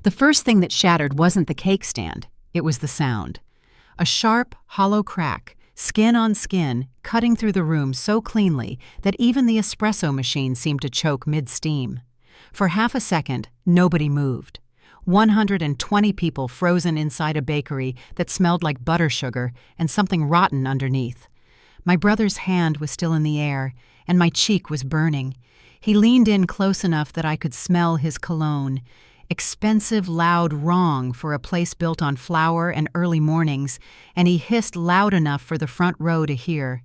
The first thing that shattered wasn't the cake stand, it was the sound. A sharp, hollow crack, skin on skin, cutting through the room so cleanly that even the espresso machine seemed to choke mid-steam. For half a second, nobody moved. 120 people frozen inside a bakery that smelled like butter sugar and something rotten underneath. My brother's hand was still in the air, and my cheek was burning. He leaned in close enough that I could smell his cologne. Expensive, loud wrong for a place built on flour and early mornings, and he hissed loud enough for the front row to hear.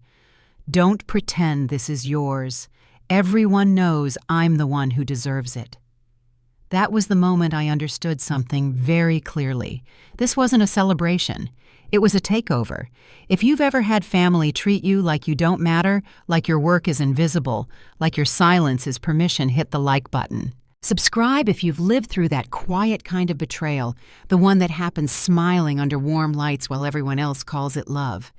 "Don't pretend this is yours. Everyone knows I'm the one who deserves it." That was the moment I understood something very clearly. This wasn't a celebration. It was a takeover. If you've ever had family treat you like you don't matter, like your work is invisible, like your silence is permission, hit the like button. Subscribe if you've lived through that quiet kind of betrayal, the one that happens smiling under warm lights while everyone else calls it love.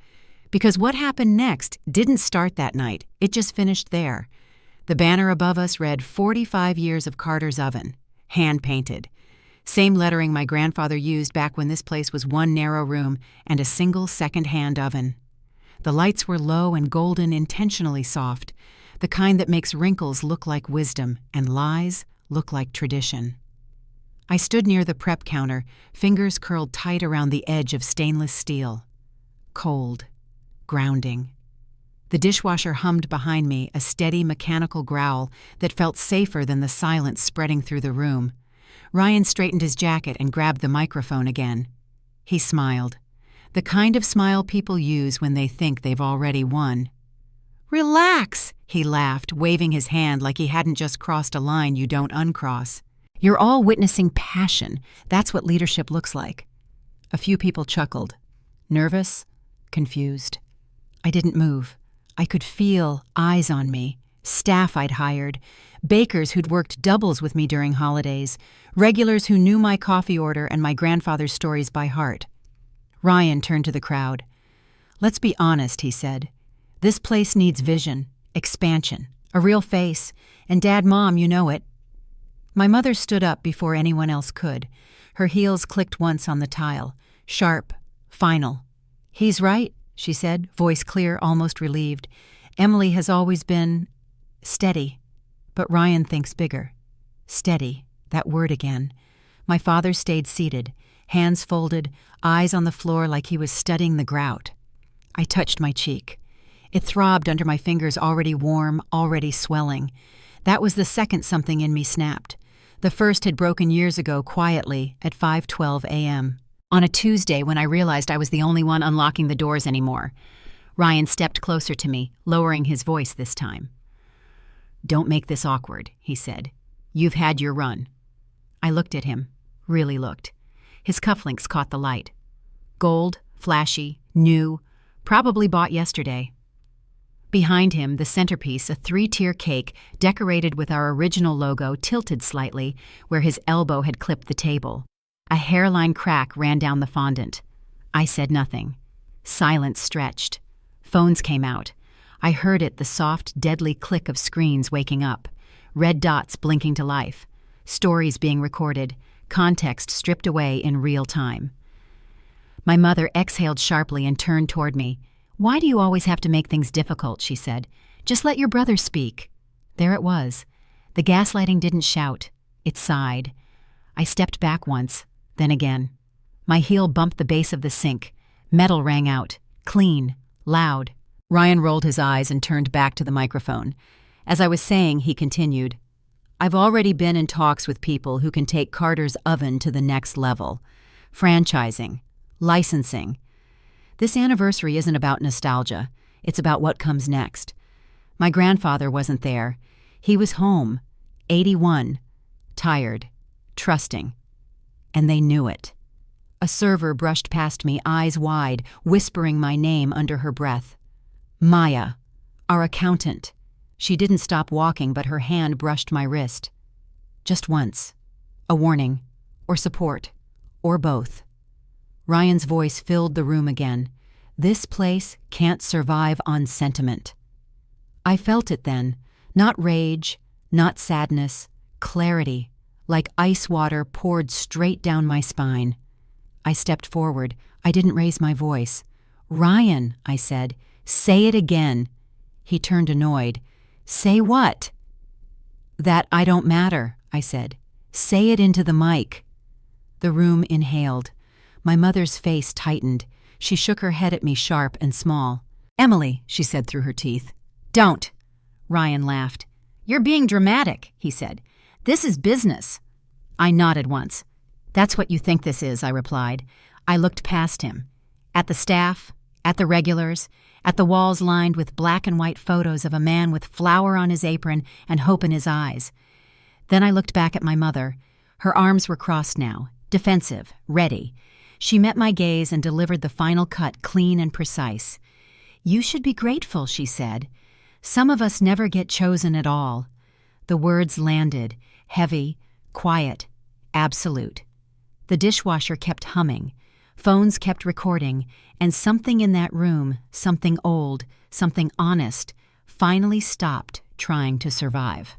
Because what happened next didn't start that night, it just finished there. The banner above us read 45 years of Carter's Oven, hand-painted. Same lettering my grandfather used back when this place was one narrow room and a single second-hand oven. The lights were low and golden, intentionally soft, the kind that makes wrinkles look like wisdom and lies look like tradition. I stood near the prep counter, fingers curled tight around the edge of stainless steel. Cold. Grounding. The dishwasher hummed behind me, a steady mechanical growl that felt safer than the silence spreading through the room. Ryan straightened his jacket and grabbed the microphone again. He smiled. The kind of smile people use when they think they've already won. "Relax," he laughed, waving his hand like he hadn't just crossed a line you don't uncross. "You're all witnessing passion. That's what leadership looks like." A few people chuckled. Nervous, confused. I didn't move. I could feel eyes on me, staff I'd hired, bakers who'd worked doubles with me during holidays, regulars who knew my coffee order and my grandfather's stories by heart. Ryan turned to the crowd. "Let's be honest," he said. "This place needs vision, expansion, a real face, and Dad, Mom, you know it." My mother stood up before anyone else could. Her heels clicked once on the tile. Sharp, final. "He's right," she said, voice clear, almost relieved. "Emily has always been steady. But Ryan thinks bigger. Steady, that word again." My father stayed seated, hands folded, eyes on the floor like he was studying the grout. I touched my cheek. It throbbed under my fingers, already warm, already swelling. That was the second something in me snapped. The first had broken years ago, quietly, at 5:12 a.m. On a Tuesday when I realized I was the only one unlocking the doors anymore. Ryan stepped closer to me, lowering his voice this time. "Don't make this awkward," he said. "You've had your run." I looked at him, really looked. His cufflinks caught the light. Gold, flashy, new, probably bought yesterday. Behind him, the centerpiece, a 3-tier cake decorated with our original logo, tilted slightly where his elbow had clipped the table. A hairline crack ran down the fondant. I said nothing. Silence stretched. Phones came out. I heard it, the soft, deadly click of screens waking up. Red dots blinking to life. Stories being recorded. Context stripped away in real time. My mother exhaled sharply and turned toward me. "Why do you always have to make things difficult?" she said. "Just let your brother speak." There it was. The gaslighting didn't shout. It sighed. I stepped back once, then again. My heel bumped the base of the sink. Metal rang out. Clean. Loud. Ryan rolled his eyes and turned back to the microphone. As I was saying, he continued, "I've already been in talks with people who can take Carter's Oven to the next level. Franchising. Licensing. This anniversary isn't about nostalgia. It's about what comes next. My grandfather wasn't there. He was home. 81. Tired. Trusting. And they knew it." A server brushed past me, eyes wide, whispering my name under her breath. "Maya. Our accountant." She didn't stop walking, but her hand brushed my wrist. Just once. A warning. Or support. Or both. Ryan's voice filled the room again. "This place can't survive on sentiment." I felt it then. Not rage, not sadness. Clarity. like ice water poured straight down my spine. I stepped forward. I didn't raise my voice. "Ryan," I said, "say it again." He turned annoyed. "Say what?" "That I don't matter," I said. "Say it into the mic." The room inhaled. My mother's face tightened. She shook her head at me sharp and small. "Emily," she said through her teeth. "Don't." Ryan laughed. "You're being dramatic," he said. "This is business." I nodded once. "That's what you think this is," I replied. I looked past him. At the staff, at the regulars, at the walls lined with black and white photos of a man with flour on his apron and hope in his eyes. Then I looked back at my mother. Her arms were crossed now, defensive, ready. She met my gaze and delivered the final cut clean and precise. "You should be grateful," she said. "Some of us never get chosen at all." The words landed, heavy, quiet, absolute. The dishwasher kept humming. Phones kept recording, and something in that room, something old, something honest, finally stopped trying to survive.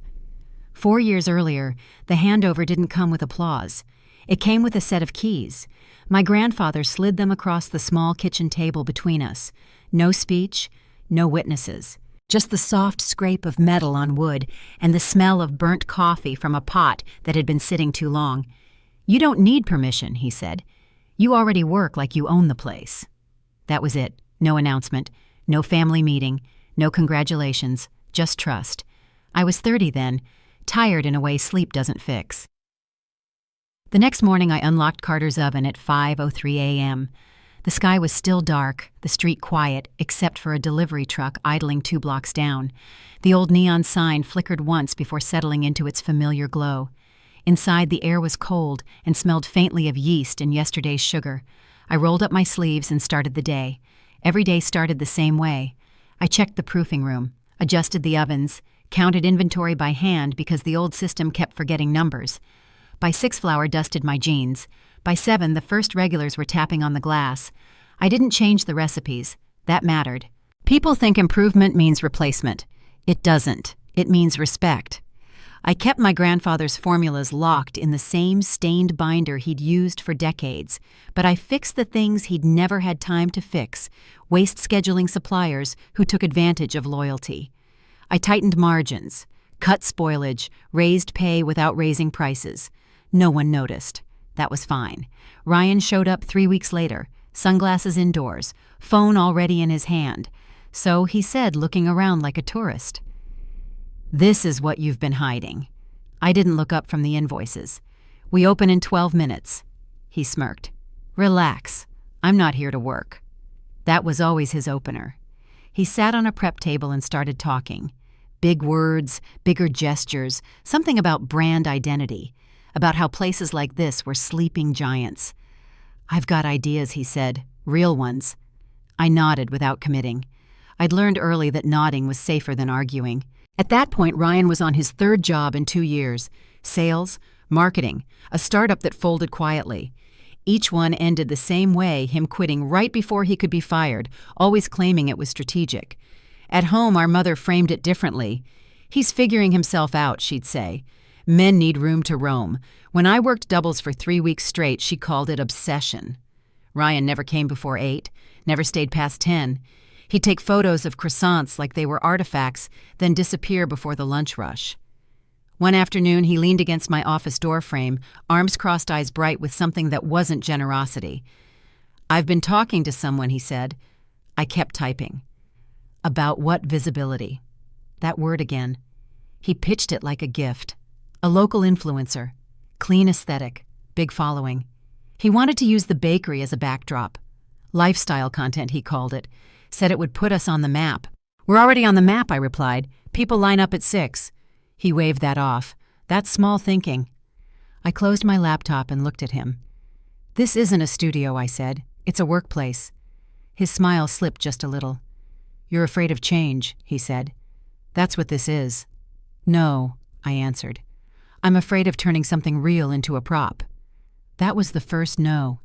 4 years earlier, the handover didn't come with applause. It came with a set of keys. My grandfather slid them across the small kitchen table between us. No speech, no witnesses. Just the soft scrape of metal on wood and the smell of burnt coffee from a pot that had been sitting too long. "You don't need permission," he said. "You already work like you own the place." That was it. No announcement, no family meeting, no congratulations, just trust. I was 30 then, tired in a way sleep doesn't fix. The next morning I unlocked Carter's oven at 5:03 a.m. The sky was still dark, the street quiet, except for a delivery truck idling 2 blocks down. The old neon sign flickered once before settling into its familiar glow. Inside, the air was cold and smelled faintly of yeast and yesterday's sugar. I rolled up my sleeves and started the day. Every day started the same way. I checked the proofing room, adjusted the ovens, counted inventory by hand because the old system kept forgetting numbers. By 6, flour dusted my jeans. By 7, the first regulars were tapping on the glass. I didn't change the recipes. That mattered. People think improvement means replacement. It doesn't. It means respect. I kept my grandfather's formulas locked in the same stained binder he'd used for decades, but I fixed the things he'd never had time to fix, waste scheduling suppliers who took advantage of loyalty. I tightened margins, cut spoilage, raised pay without raising prices. No one noticed. That was fine. Ryan showed up 3 weeks later, sunglasses indoors, phone already in his hand. So he said, looking around like a tourist, "This is what you've been hiding." I didn't look up from the invoices. "We open in 12 minutes. He smirked. "Relax. I'm not here to work." That was always his opener. He sat on a prep table and started talking. Big words, bigger gestures, something about brand identity, about how places like this were sleeping giants. "I've got ideas," he said, "real ones." I nodded without committing. I'd learned early that nodding was safer than arguing. At that point, Ryan was on his 3rd job in 2 years. Sales, marketing, a startup that folded quietly. Each one ended the same way, him quitting right before he could be fired, always claiming it was strategic. At home, our mother framed it differently. "He's figuring himself out," she'd say. "Men need room to roam." When I worked doubles for 3 weeks straight, she called it obsession. Ryan never came before 8, never stayed past 10. He'd take photos of croissants like they were artifacts, then disappear before the lunch rush. One afternoon, he leaned against my office door frame, arms crossed, eyes bright with something that wasn't generosity. "I've been talking to someone," he said. I kept typing. "About what visibility?" That word again. He pitched it like a gift. A local influencer. Clean aesthetic. Big following. He wanted to use the bakery as a backdrop. Lifestyle content, he called it. Said it would put us on the map. "We're already on the map," I replied. "People line up at 6. He waved that off. "That's small thinking." I closed my laptop and looked at him. "This isn't a studio," I said. "It's a workplace." His smile slipped just a little. "You're afraid of change," he said. "That's what this is." "No," I answered. "I'm afraid of turning something real into a prop." That was the first no.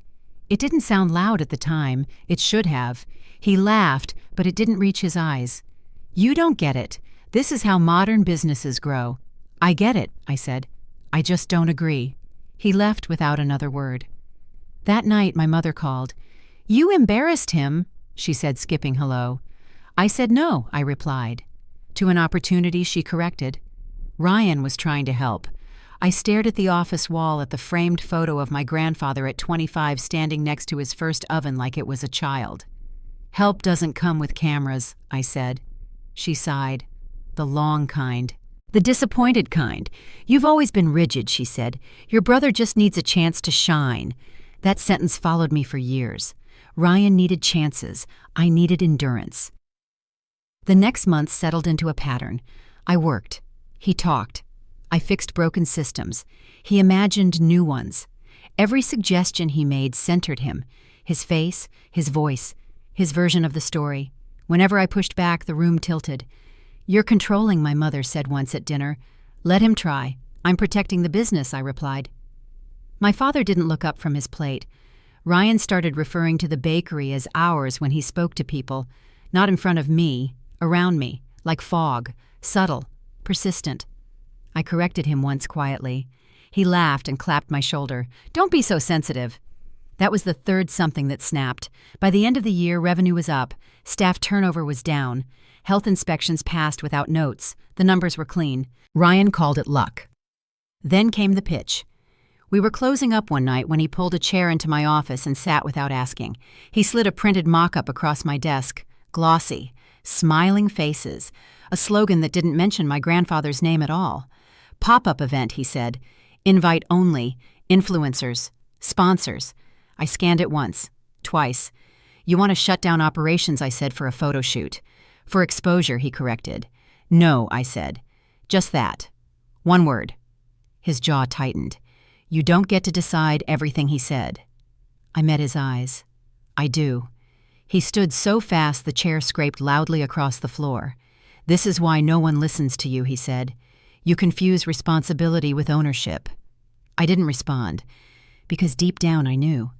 It didn't sound loud at the time. It should have. He laughed, but it didn't reach his eyes. "You don't get it. This is how modern businesses grow." "I get it," I said. I just don't agree." He left without another word. That night, my mother called. "You embarrassed him," she said, skipping hello. I said no, I replied. To an opportunity, she corrected. Ryan was trying to help. I stared at the office wall at the framed photo of my grandfather at 25 standing next to his first oven like it was a child. "Help doesn't come with cameras," I said. She sighed. "The long kind. The disappointed kind. You've always been rigid," she said. "Your brother just needs a chance to shine." That sentence followed me for years. Ryan needed chances. I needed endurance. The next month settled into a pattern. I worked. He talked. I fixed broken systems. He imagined new ones. Every suggestion he made centered him. His face, his voice, his version of the story. Whenever I pushed back, the room tilted. "You're controlling," my mother said once at dinner. "Let him try. I'm protecting the business," I replied. My father didn't look up from his plate. Ryan started referring to the bakery as ours when he spoke to people, not in front of me, around me, like fog, subtle, persistent. I corrected him once quietly. He laughed and clapped my shoulder. "Don't be so sensitive." That was the third something that snapped. By the end of the year, revenue was up. Staff turnover was down. Health inspections passed without notes. The numbers were clean. Ryan called it luck. Then came the pitch. We were closing up one night when he pulled a chair into my office and sat without asking. He slid a printed mock-up across my desk. Glossy. Smiling faces. A slogan that didn't mention my grandfather's name at all. "Pop-up event," he said. "Invite only. Influencers. Sponsors." I scanned it once. Twice. "You want to shut down operations," I said, "for a photo shoot." "For exposure," he corrected. "No," I said. "Just that. One word." His jaw tightened. "You don't get to decide everything," he said. I met his eyes. "I do." He stood so fast the chair scraped loudly across the floor. "This is why no one listens to you," he said. "You confuse responsibility with ownership." I didn't respond, because deep down I knew.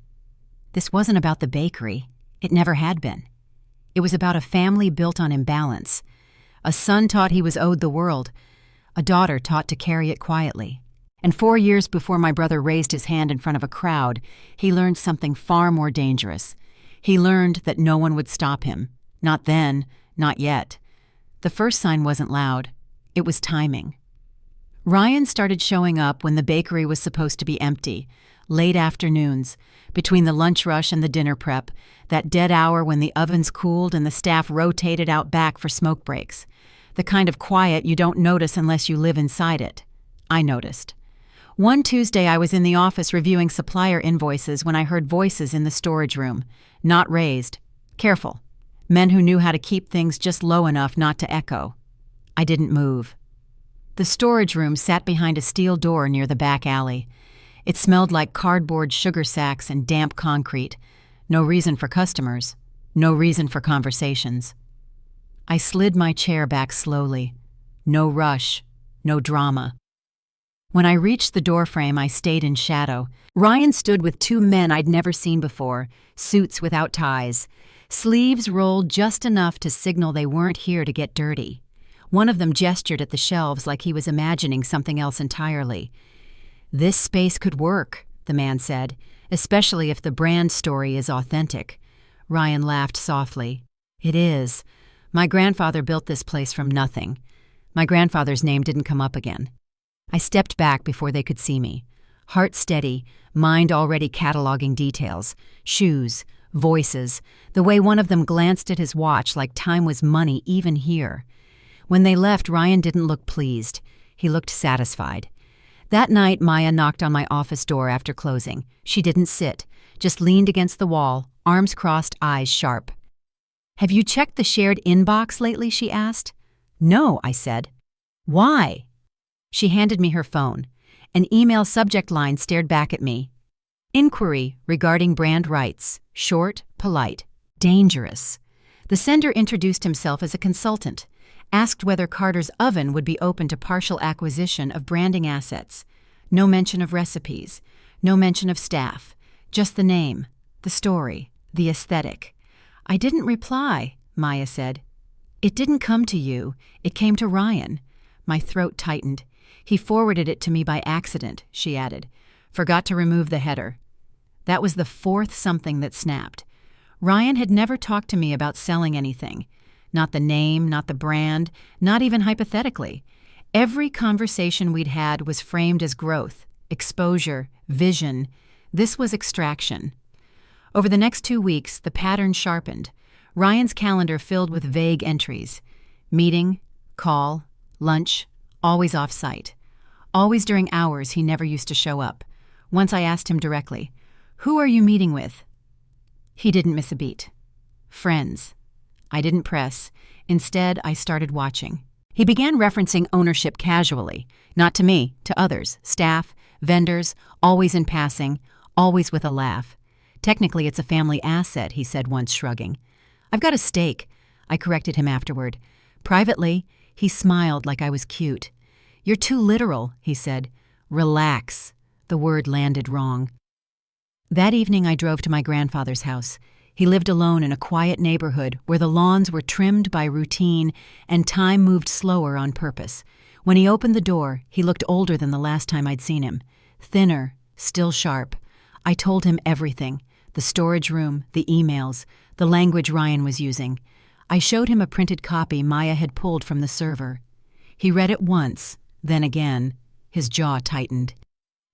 This wasn't about the bakery. It never had been. It was about a family built on imbalance. A son taught he was owed the world. A daughter taught to carry it quietly. And 4 years before my brother raised his hand in front of a crowd, he learned something far more dangerous. He learned that no one would stop him. Not then, not yet. The first sign wasn't loud. It was timing. Ryan started showing up when the bakery was supposed to be empty. Late afternoons, between the lunch rush and the dinner prep, that dead hour when the ovens cooled and the staff rotated out back for smoke breaks. The kind of quiet you don't notice unless you live inside it. I noticed. One Tuesday I was in the office reviewing supplier invoices when I heard voices in the storage room. Not raised. Careful. Men who knew how to keep things just low enough not to echo. I didn't move. The storage room sat behind a steel door near the back alley. It smelled like cardboard sugar sacks and damp concrete. No reason for customers. No reason for conversations. I slid my chair back slowly. No rush. No drama. When I reached the doorframe, I stayed in shadow. Ryan stood with 2 men I'd never seen before, suits without ties. Sleeves rolled just enough to signal they weren't here to get dirty. One of them gestured at the shelves like he was imagining something else entirely. "This space could work," the man said, "especially if the brand story is authentic." Ryan laughed softly. "It is. My grandfather built this place from nothing." My grandfather's name didn't come up again. I stepped back before they could see me. Heart steady, mind already cataloging details. Shoes, voices, the way one of them glanced at his watch like time was money even here. When they left, Ryan didn't look pleased. He looked satisfied. That night, Maya knocked on my office door after closing. She didn't sit, just leaned against the wall, arms crossed, eyes sharp. "Have you checked the shared inbox lately?" she asked. "No," I said. "Why?" She handed me her phone. An email subject line stared back at me. "Inquiry regarding brand rights. Short, polite. Dangerous." The sender introduced himself as a consultant, asked whether Carter's Oven would be open to partial acquisition of branding assets. No mention of recipes, no mention of staff, just the name, the story, the aesthetic. "I didn't reply," Maya said. "It didn't come to you, it came to Ryan." My throat tightened. He forwarded it to me by accident, she added. Forgot to remove the header. That was the fourth something that snapped. Ryan had never talked to me about selling anything. Not the name, not the brand, not even hypothetically. Every conversation we'd had was framed as growth, exposure, vision. This was extraction. Over the next 2 weeks, the pattern sharpened. Ryan's calendar filled with vague entries. Meeting, call, lunch, always off-site. Always during hours he never used to show up. Once I asked him directly, "Who are you meeting with?" He didn't miss a beat. Friends. I didn't press. Instead, I started watching. He began referencing ownership casually. Not to me, to others, staff, vendors, always in passing, always with a laugh. Technically, it's a family asset, he said once, shrugging. I've got a stake, I corrected him afterward. Privately, he smiled like I was cute. You're too literal, he said. Relax. The word landed wrong. That evening I drove to my grandfather's house. He lived alone in a quiet neighborhood where the lawns were trimmed by routine and time moved slower on purpose. When he opened the door, he looked older than the last time I'd seen him. Thinner, still sharp. I told him everything. The storage room, the emails, the language Ryan was using. I showed him a printed copy Maya had pulled from the server. He read it once, then again. His jaw tightened.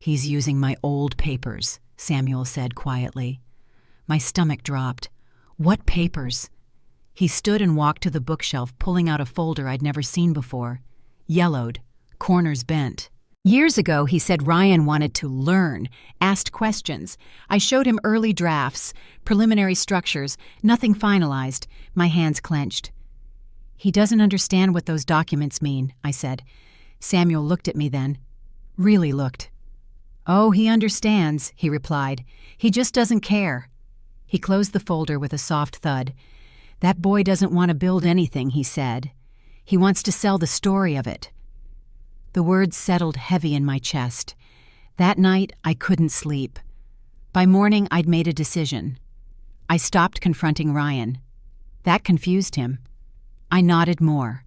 He's using my old papers, Samuel said quietly. My stomach dropped. What papers? He stood and walked to the bookshelf, pulling out a folder I'd never seen before. Yellowed, corners bent. Years ago, he said Ryan wanted to learn, asked questions. I showed him early drafts, preliminary structures, nothing finalized. My hands clenched. He doesn't understand what those documents mean, I said. Samuel looked at me then. Really looked. Oh, he understands, he replied. He just doesn't care. He closed the folder with a soft thud. That boy doesn't want to build anything, he said. He wants to sell the story of it. The words settled heavy in my chest. That night, I couldn't sleep. By morning, I'd made a decision. I stopped confronting Ryan. That confused him. I nodded more,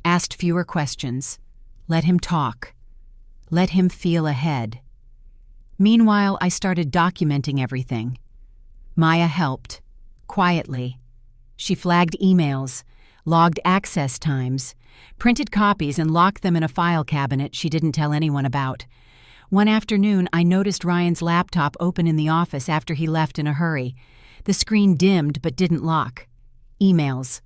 asked fewer questions, let him talk, let him feel ahead. Meanwhile, I started documenting everything. Maya helped, quietly. She flagged emails, logged access times, printed copies and locked them in a file cabinet she didn't tell anyone about. One afternoon, I noticed Ryan's laptop open in the office after he left in a hurry. The screen dimmed but didn't lock. Emails.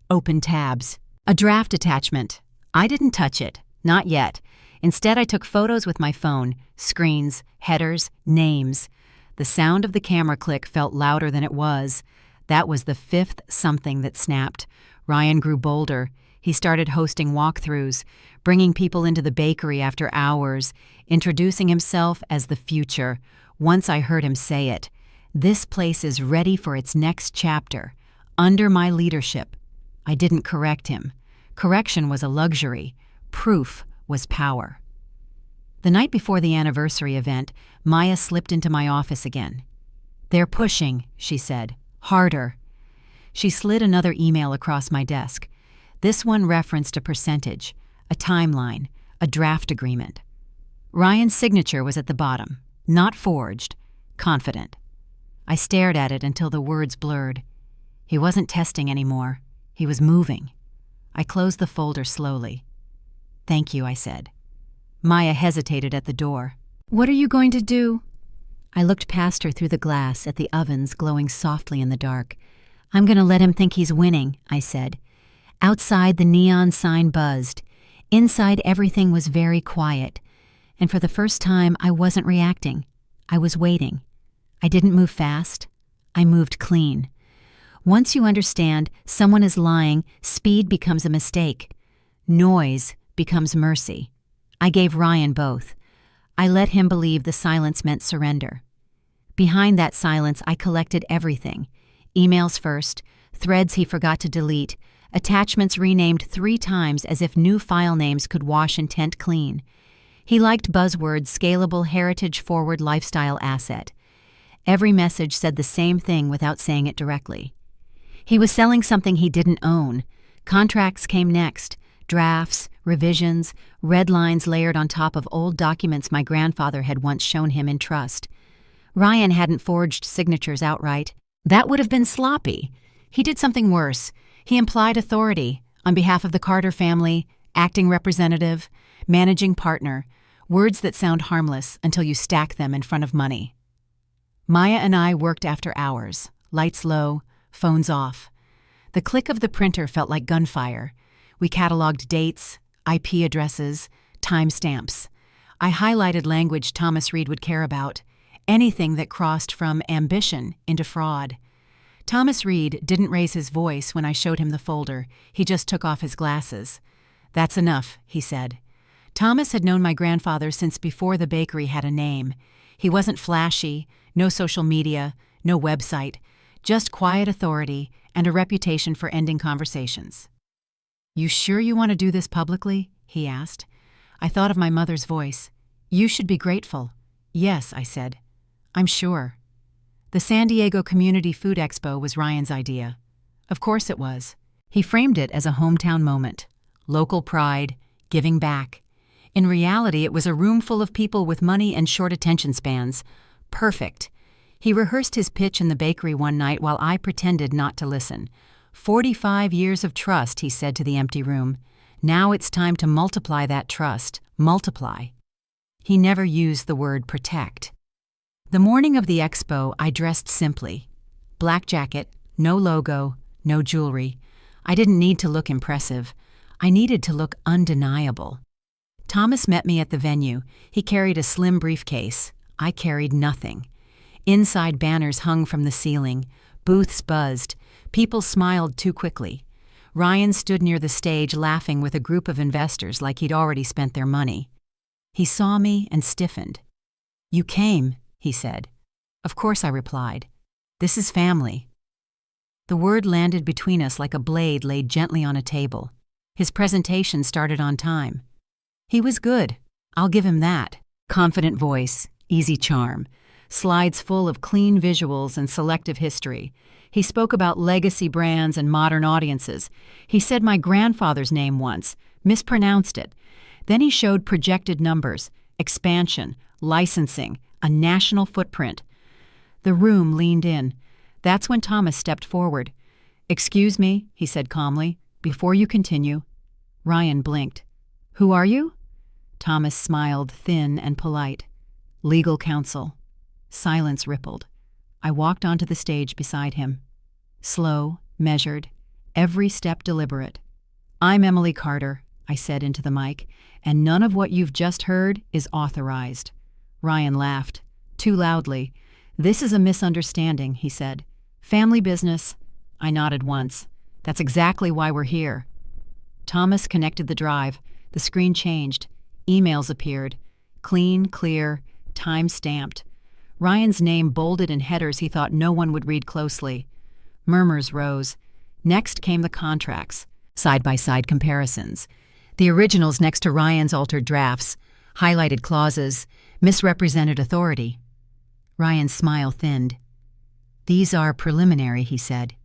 Open tabs. A draft attachment. I didn't touch it. Not yet. Instead, I took photos with my phone. Screens, headers, names. The sound of the camera click felt louder than it was. That was the fifth something that snapped. Ryan grew bolder. He started hosting walkthroughs, bringing people into the bakery after hours, introducing himself as the future. Once I heard him say it. This place is ready for its next chapter. Under my leadership. I didn't correct him. Correction was a luxury. Proof was power. The night before the anniversary event, Maya slipped into my office again. They're pushing, she said. Harder. She slid another email across my desk. This one referenced a percentage, a timeline, a draft agreement. Ryan's signature was at the bottom, not forged, confident. I stared at it until the words blurred. He wasn't testing anymore. He was moving. I closed the folder slowly. Thank you, I said. Maya hesitated at the door. What are you going to do? I looked past her through the glass at the ovens glowing softly in the dark. I'm going to let him think he's winning, I said. Outside, the neon sign buzzed. Inside, everything was very quiet. And for the first time, I wasn't reacting. I was waiting. I didn't move fast. I moved clean. Once you understand someone is lying, speed becomes a mistake. Noise becomes mercy. I gave Ryan both. I let him believe the silence meant surrender. Behind that silence, I collected everything. Emails first, threads he forgot to delete, attachments renamed 3 times as if new file names could wash intent clean. He liked buzzwords, scalable, heritage-forward lifestyle asset. Every message said the same thing without saying it directly. He was selling something he didn't own. Contracts came next. Drafts, revisions, red lines layered on top of old documents my grandfather had once shown him in trust. Ryan hadn't forged signatures outright. That would have been sloppy. He did something worse. He implied authority on behalf of the Carter family, acting representative, managing partner, words that sound harmless until you stack them in front of money. Maya and I worked after hours, lights low, phones off. The click of the printer felt like gunfire. We cataloged dates, IP addresses, timestamps. I highlighted language Thomas Reed would care about, anything that crossed from ambition into fraud. Thomas Reed didn't raise his voice when I showed him the folder. He just took off his glasses. "That's enough," he said. Thomas had known my grandfather since before the bakery had a name. He wasn't flashy, no social media, no website, just quiet authority and a reputation for ending conversations. "You sure you want to do this publicly?" he asked. I thought of my mother's voice. "You should be grateful." "Yes," I said. "I'm sure." The San Diego Community Food Expo was Ryan's idea. Of course it was. He framed it as a hometown moment. Local pride, giving back. In reality, it was a room full of people with money and short attention spans. Perfect. He rehearsed his pitch in the bakery one night while I pretended not to listen. 45 years of trust, he said to the empty room. Now it's time to multiply that trust. Multiply. He never used the word protect. The morning of the expo, I dressed simply. Black jacket, no logo, no jewelry. I didn't need to look impressive. I needed to look undeniable. Thomas met me at the venue. He carried a slim briefcase. I carried nothing. Inside banners hung from the ceiling. Booths buzzed. People smiled too quickly. Ryan stood near the stage laughing with a group of investors like he'd already spent their money. He saw me and stiffened. "You came," he said. "Of course," I replied. "This is family." The word landed between us like a blade laid gently on a table. His presentation started on time. He was good. I'll give him that. Confident voice, easy charm, slides full of clean visuals and selective history. He spoke about legacy brands and modern audiences. He said my grandfather's name once, mispronounced it. Then he showed projected numbers, expansion, licensing, a national footprint. The room leaned in. That's when Thomas stepped forward. "Excuse me," he said calmly, "before you continue." Ryan blinked. "Who are you?" Thomas smiled, thin and polite. "Legal counsel." Silence rippled. I walked onto the stage beside him. Slow, measured, every step deliberate. "I'm Emily Carter," I said into the mic, "and none of what you've just heard is authorized." Ryan laughed, too loudly. "This is a misunderstanding," he said. "Family business." I nodded once. "That's exactly why we're here." Thomas connected the drive. The screen changed. Emails appeared. Clean, clear, time-stamped. Ryan's name bolded in headers he thought no one would read closely. Murmurs rose. Next came the contracts, side-by-side comparisons. The originals next to Ryan's altered drafts, highlighted clauses, misrepresented authority. Ryan's smile thinned. "These are preliminary," he said.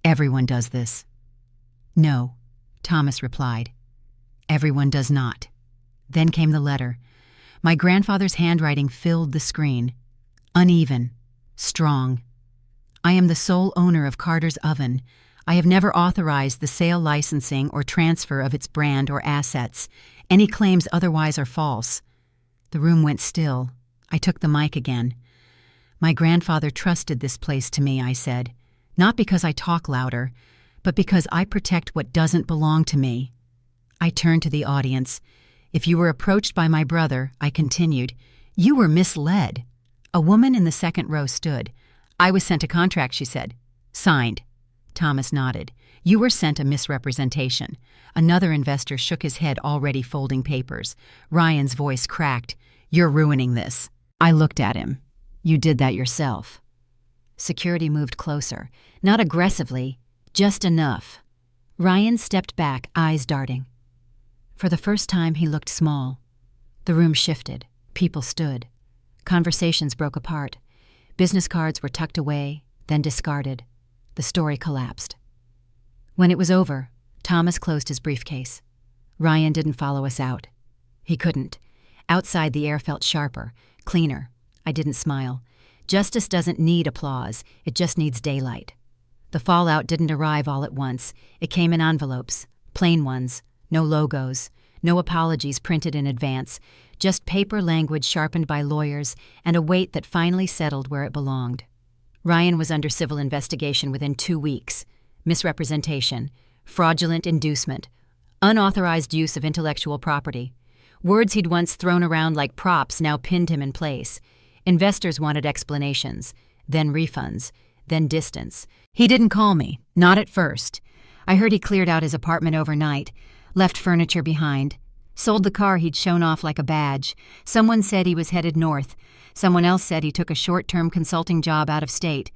"Everyone does this." "No," Thomas replied. "Everyone does not." Then came the letter. My grandfather's handwriting filled the screen. Uneven, strong. "I am the sole owner of Carter's Oven. I have never authorized the sale, licensing, or transfer of its brand or assets. Any claims otherwise are false." The room went still. I took the mic again. "My grandfather trusted this place to me," I said. "Not because I talk louder, but because I protect what doesn't belong to me." I turned to the audience. "If you were approached by my brother," I continued, "you were misled." A woman in the second row stood. "I was sent a contract," she said. "Signed." Thomas nodded. "You were sent a misrepresentation." Another investor shook his head, already folding papers. Ryan's voice cracked. "You're ruining this." I looked at him. "You did that yourself." Security moved closer. Not aggressively, just enough. Ryan stepped back, eyes darting. For the first time, he looked small. The room shifted. People stood. Conversations broke apart. Business cards were tucked away, then discarded. The story collapsed. When it was over, Thomas closed his briefcase. Ryan didn't follow us out. He couldn't. Outside, the air felt sharper, cleaner. I didn't smile. Justice doesn't need applause. It just needs daylight. The fallout didn't arrive all at once. It came in envelopes, plain ones, no logos, no apologies printed in advance, just paper language sharpened by lawyers and a weight that finally settled where it belonged. Ryan was under civil investigation within 2 weeks. Misrepresentation, fraudulent inducement, unauthorized use of intellectual property. Words he'd once thrown around like props now pinned him in place. Investors wanted explanations, then refunds, then distance. He didn't call me, not at first. I heard he cleared out his apartment overnight, left furniture behind, sold the car he'd shown off like a badge. Someone said he was headed north. Someone else said he took a short-term consulting job out of state.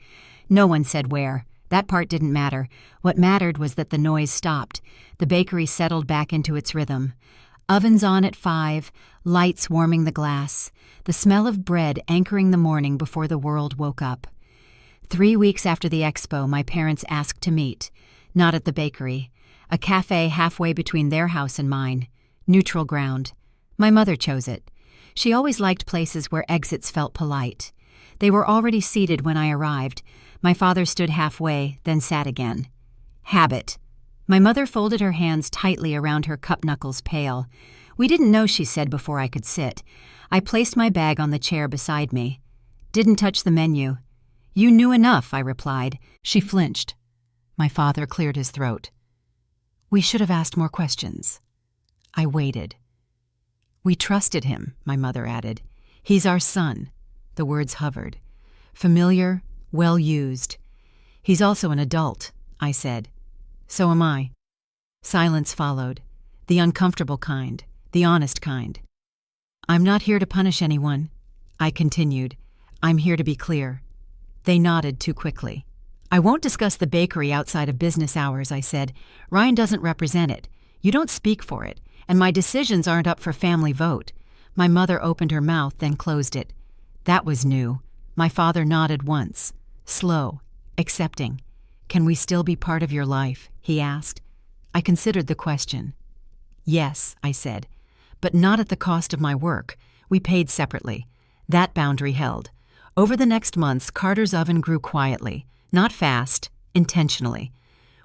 No one said where. That part didn't matter. What mattered was that the noise stopped. The bakery settled back into its rhythm. Ovens on at 5, lights warming the glass, the smell of bread anchoring the morning before the world woke up. 3 weeks after the expo, my parents asked to meet. Not at the bakery. A cafe halfway between their house and mine. Neutral ground. My mother chose it. She always liked places where exits felt polite. They were already seated when I arrived. My father stood halfway, then sat again. Habit. My mother folded her hands tightly around her cup knuckles pale. We didn't know, she said before I could sit. I placed my bag on the chair beside me. Didn't touch the menu. You knew enough, I replied. She flinched. My father cleared his throat. We should have asked more questions. I waited. We trusted him, my mother added. He's our son. The words hovered. Familiar, well used. He's also an adult, I said. So am I. Silence followed. The uncomfortable kind, the honest kind. I'm not here to punish anyone, I continued. I'm here to be clear. They nodded too quickly. I won't discuss the bakery outside of business hours, I said. Ryan doesn't represent it. You don't speak for it, and my decisions aren't up for family vote. My mother opened her mouth, then closed it. That was new. My father nodded once. Slow, accepting. Can we still be part of your life? He asked. I considered the question. Yes, I said, but not at the cost of my work. We paid separately. That boundary held. Over the next months, Carter's oven grew quietly, not fast, intentionally.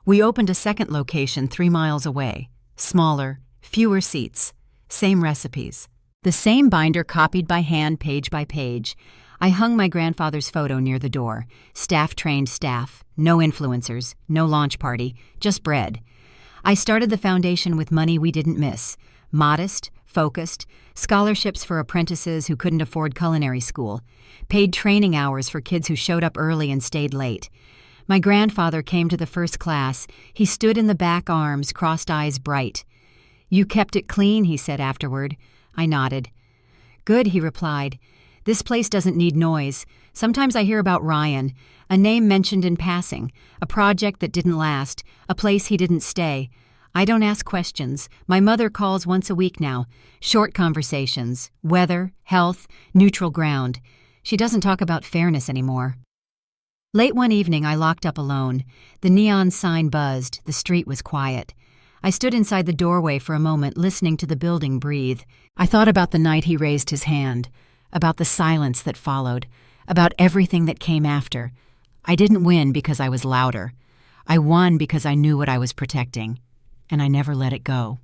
We opened a second location 3 miles away. Smaller, fewer seats, same recipes. The same binder copied by hand, page by page. I hung my grandfather's photo near the door. Staff-trained staff, no influencers, no launch party, just bread. I started the foundation with money we didn't miss. Modest, focused, scholarships for apprentices who couldn't afford culinary school, paid training hours for kids who showed up early and stayed late. My grandfather came to the first class. He stood in the back, arms, crossed eyes bright. You kept it clean, he said afterward. I nodded. Good, he replied. This place doesn't need noise. Sometimes I hear about Ryan, a name mentioned in passing, a project that didn't last, a place he didn't stay. I don't ask questions. My mother calls once a week now. Short conversations, weather, health, neutral ground. She doesn't talk about fairness anymore. Late one evening, I locked up alone. The neon sign buzzed. The street was quiet. I stood inside the doorway for a moment, listening to the building breathe. I thought about the night he raised his hand, about the silence that followed, about everything that came after. I didn't win because I was louder. I won because I knew what I was protecting, and I never let it go.